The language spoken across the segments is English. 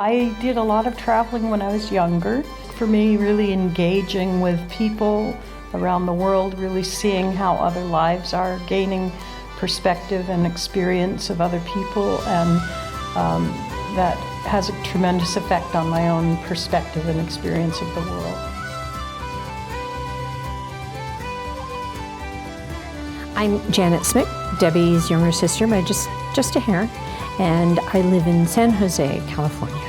I did a lot of traveling when I was younger. For me, really engaging with people around the world, really seeing how other lives are, gaining perspective and experience of other people, and that has a tremendous effect on my own perspective and experience of the world. I'm Janet Smith, Debbie's younger sister by just a hair, and I live in San Jose, California.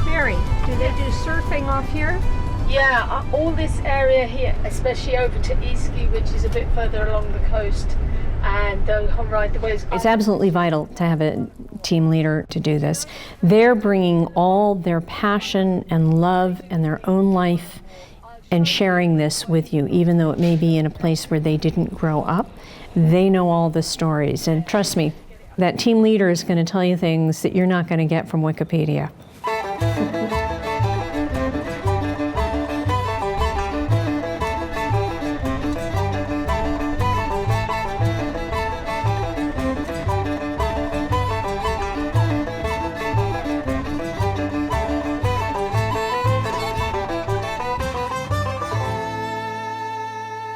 Mary, do they do surfing off here? Yeah, all this area here, especially over to Iski, which is a bit further along the coast, and they'll ride the waves. It's absolutely vital to have a team leader to do this. They're bringing all their passion and love and their own life and sharing this with you, even though it may be in a place where they didn't grow up. They know all the stories, and trust me, that team leader is going to tell you things that you're not going to get from Wikipedia.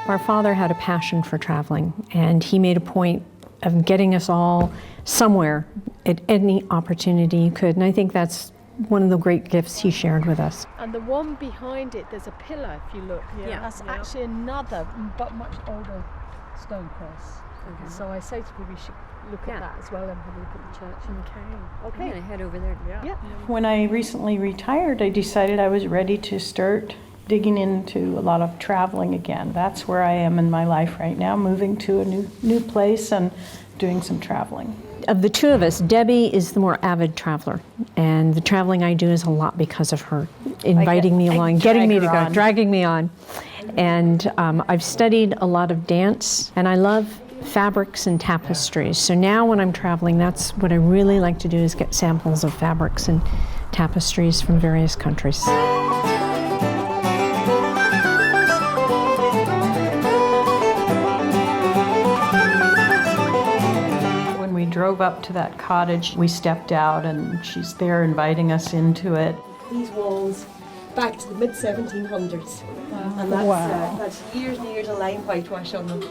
Our father had a passion for traveling, and he made a point of getting us all somewhere at any opportunity he could, and I think that's one of the great gifts he shared with us. And the one behind it, there's a pillar, if you look. Yeah. That's actually another, but much older stone cross. Okay. So I say to people, you should look at that as well and have a look at the church. Okay. I'm gonna head over there. Yeah. When I recently retired, I decided I was ready to start digging into a lot of traveling again. That's where I am in my life right now, moving to a new place and doing some traveling. Of the two of us, Debbie is the more avid traveler, and the traveling I do is a lot because of her, inviting me along, getting me to go, dragging me on. And I've studied a lot of dance, and I love fabrics and tapestries. So now when I'm traveling, that's what I really like to do, is get samples of fabrics and tapestries from various countries. Drove up to that cottage, we stepped out and she's there inviting us into it. These walls back to the mid-1700s. Wow. And that's years and years of lime whitewash on them.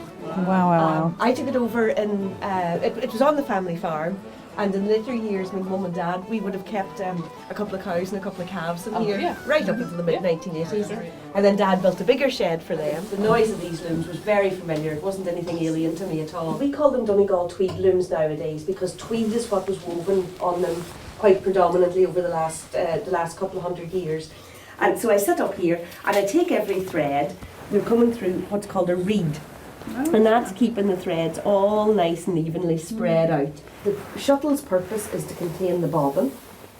Wow. I took it over in, it was on the family farm, and in later years, my mum and dad, we would have kept a couple of cows and a couple of calves in here, right up into the mid-1980s. And then Dad built a bigger shed for them. The noise of these looms was very familiar. It wasn't anything alien to me at all. We call them Donegal tweed looms nowadays because tweed is what was woven on them quite predominantly over the last couple of hundred years. And so I sit up here and I take every thread. We're coming through what's called a reed. And that's keeping the threads all nice and evenly spread out. The shuttle's purpose is to contain the bobbin,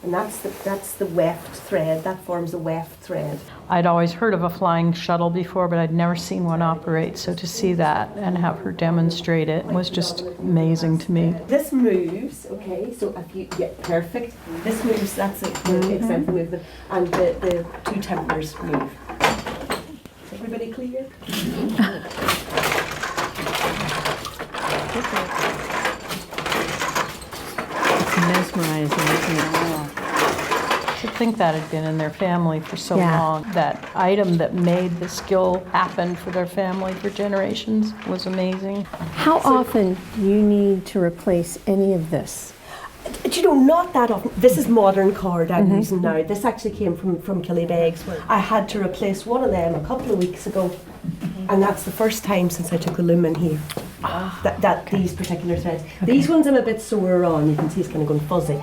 and that's the weft thread. That forms the weft thread. I'd always heard of a flying shuttle before, but I'd never seen one operate. So to see that and have her demonstrate it was just amazing to me. This moves, okay, so if you get perfect. This moves, that's it, the example movement, and the two timbers move. Is everybody clear? Mesmerizing, isn't it? To think that had been in their family for so long. That item that made the skill happen for their family for generations was amazing. How often do you need to replace any of this? You know, not that often. This is modern cord I'm using now. This actually came from Killybegs. I had to replace one of them a couple of weeks ago, and that's the first time since I took the loom in here. These particular threads. Okay. These ones I'm a bit sore on. You can see it's kind of going fuzzy.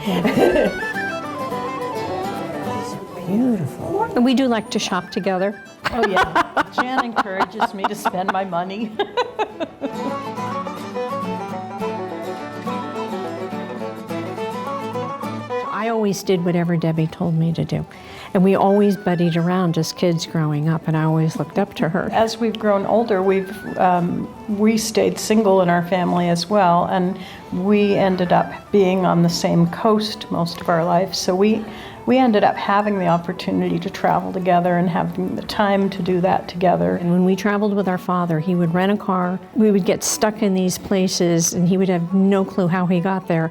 Beautiful. And we do like to shop together. Oh yeah. Jan encourages me to spend my money. I always did whatever Debbie told me to do. And we always buddied around as kids growing up, and I always looked up to her. As we've grown older, we stayed single in our family as well, and we ended up being on the same coast most of our life. So we We ended up having the opportunity to travel together and having the time to do that together. And when we traveled with our father, he would rent a car. We would get stuck in these places and he would have no clue how he got there.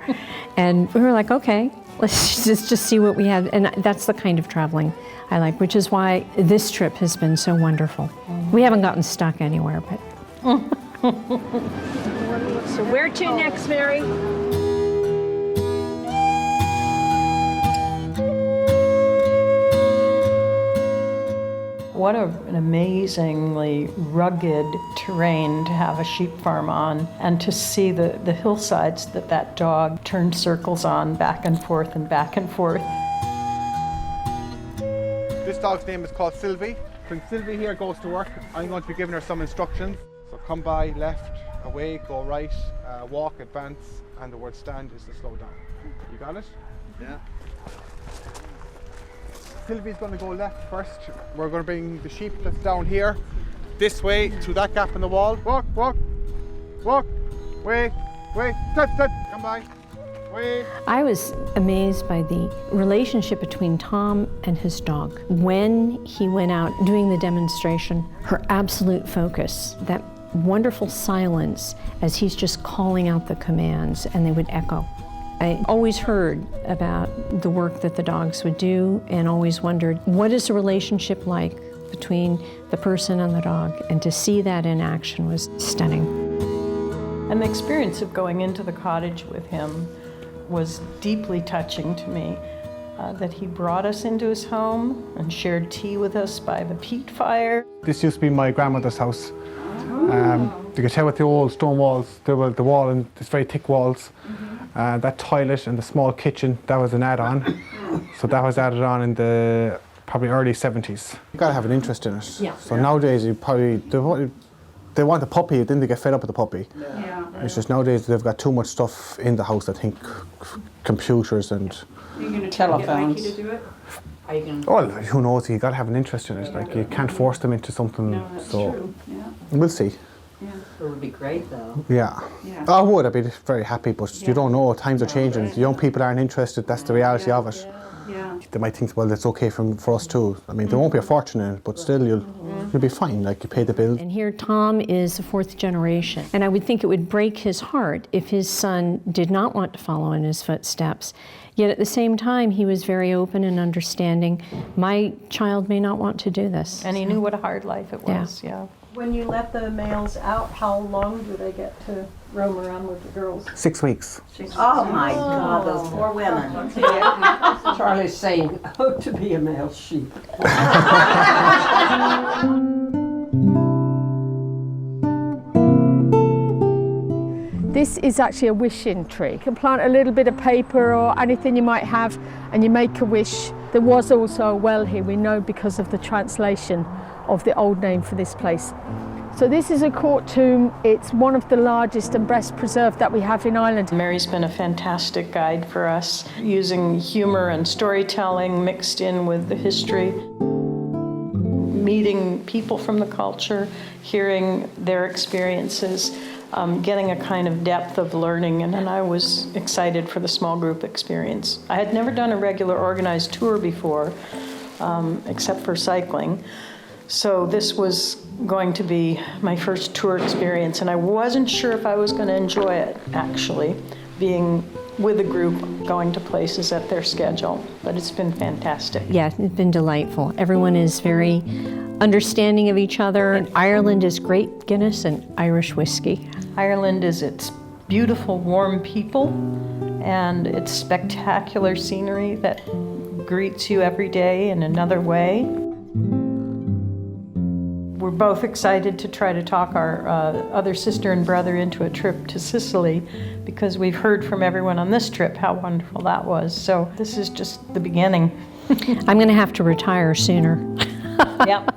And we were like, okay, let's just see what we have. And that's the kind of traveling I like, which is why this trip has been so wonderful. We haven't gotten stuck anywhere, but. So where to next, Mary? What an amazingly rugged terrain to have a sheep farm on, and to see the hillsides that dog turned circles on back and forth and back and forth. This dog's name is called Sylvie. When Sylvie here goes to work, I'm going to be giving her some instructions. So come by, left, away, go right, walk, advance, and the word stand is to slow down. You got it? Yeah. Sylvie's going to go left first. We're going to bring the sheep that's down here this way through that gap in the wall. Walk, walk, walk, way, sit, come by, way. I was amazed by the relationship between Tom and his dog. When he went out doing the demonstration, her absolute focus, that wonderful silence as he's just calling out the commands and they would echo. I always heard about the work that the dogs would do and always wondered, what is the relationship like between the person and the dog? And to see that in action was stunning. And the experience of going into the cottage with him was deeply touching to me. That he brought us into his home and shared tea with us by the peat fire. This used to be my grandmother's house. You could tell with the old stone walls, the wall and it's very thick walls. That toilet and the small kitchen, that was an add-on. So that was added on in the probably early 70s. You gotta have an interest in it. Yeah. So nowadays you probably, they want a puppy, then they get fed up with the puppy. Yeah. It's just nowadays they've got too much stuff in the house, I think, computers and telephones. Get Mikey to do it? Are you gonna... Well, who knows, you gotta have an interest in it. Like you can't force them into something. No, that's so true. Yeah. We'll see. Yeah. It would be great though. Yeah. I would, I'd be very happy, but you don't know, times are changing. The young people aren't interested, that's the reality of it. Yeah. They might think, well, that's okay for us too. I mean, there won't be a fortune in it, but still you'll be fine, like you pay the bills. And here Tom is the fourth generation. And I would think it would break his heart if his son did not want to follow in his footsteps. Yet at the same time, he was very open and understanding. My child may not want to do this. And he knew what a hard life it was, yeah. When you let the males out, how long do they get to roam around with the girls? 6 weeks. Oh my God, those poor women. Charlie's saying, oh, to be a male sheep. This is actually a wishing tree. You can plant a little bit of paper or anything you might have and you make a wish. There was also a well here, we know because of the translation of the old name for this place. So this is a court tomb. It's one of the largest and best preserved that we have in Ireland. Mary's been a fantastic guide for us, using humor and storytelling mixed in with the history. Meeting people from the culture, hearing their experiences, getting a kind of depth of learning, and I was excited for the small group experience. I had never done a regular organized tour before, except for cycling. So this was going to be my first tour experience, and I wasn't sure if I was going to enjoy it, actually, being with a group, going to places at their schedule, but it's been fantastic. Yeah, it's been delightful. Everyone is very understanding of each other. And Ireland is great Guinness and Irish whiskey. Ireland is its beautiful, warm people and its spectacular scenery that greets you every day in another way. We're both excited to try to talk our other sister and brother into a trip to Sicily because we've heard from everyone on this trip how wonderful that was. So this is just the beginning. I'm going to have to retire sooner. Yep.